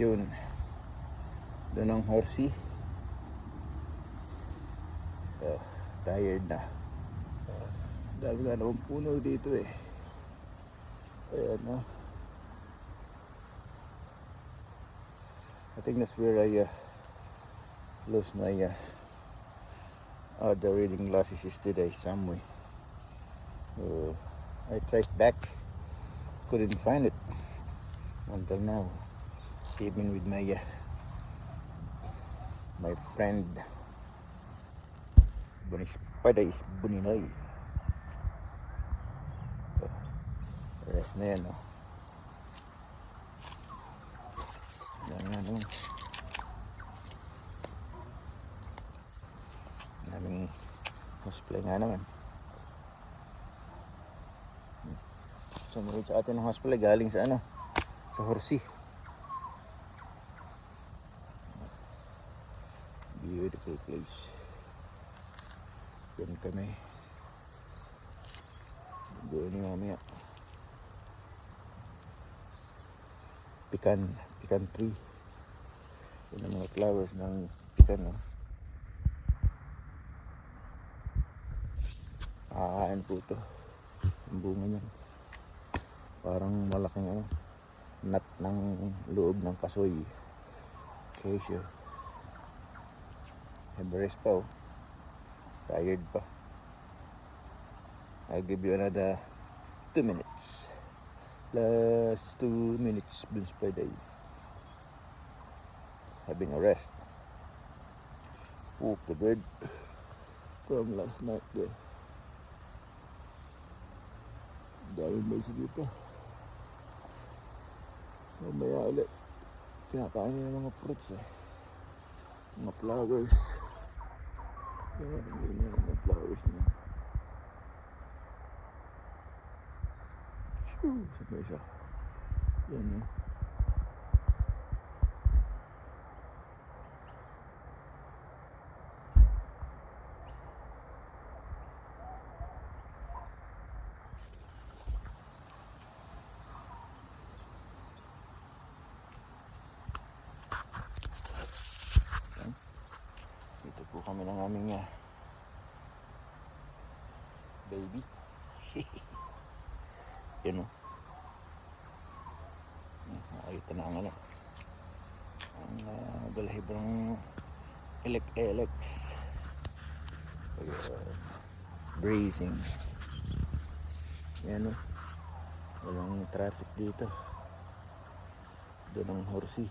Yun. Doon ang horsey. Tired na. Dami nga naman puno dito eh. Ayan na. I think that's where I lost my other reading glasses yesterday somewhere. I traced back, couldn't find it until now. Even with my my friend Pada is Buninoy. Rest na yan, no? Yan, no? Daming cosplay nga naman. Sumunod sa atin ng cosplay galing sa ano? Sa horsey. Beautiful place. Yan kami. Doon ni mamaya. Pecan tree. Yan ang mga flowers ng pecan, no? Kakain po ito. Ang bunga niyan. Parang malaking ano, nut ng loob ng kasoy. Cashew. Everest pa, oh. Tired pa. I'll give you another 2 minutes. Last 2 minutes Blooms per day. Having a rest. The bird from last night there. Daming balsa dito. Mamaya ulit. Kinakain niya ng mga fruits eh. Mga flowers. Yan, hindi niya mga flowers niya. Sabay siya. Yan, no? Dito po kami ng aming baby. Yan, no? Nakakita na ang ano, ang balahibrang elek grazing. Yan, no? Walang traffic dito. Doon ang horsey.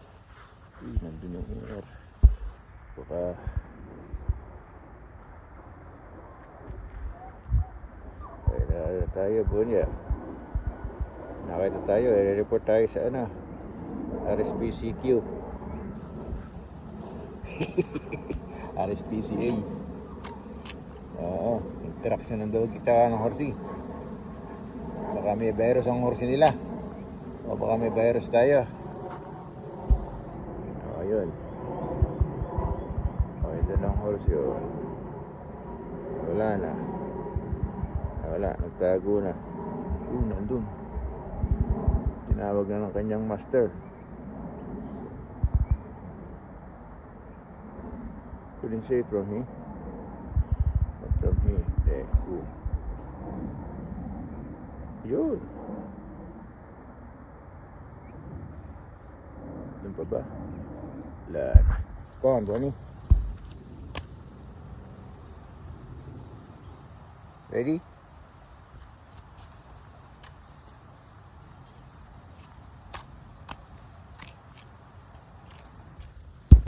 Nandun yung air. Baka tayo po niya. Nakita tayo, i-report tayo sa ano, RSPCQ. RSPCA. Interaction ng dog kita ng horsey. Baka may virus ang horsey nila. O baka may virus tayo. Ayun. Ito ng horsey. Wala na. Wala, nagtago na. Nandun. Tinawag na ng kanyang master. Couldn't say it from here. But from here, there. Yun. Doon pa ba? Lan. Come on, Bonnie. Ready?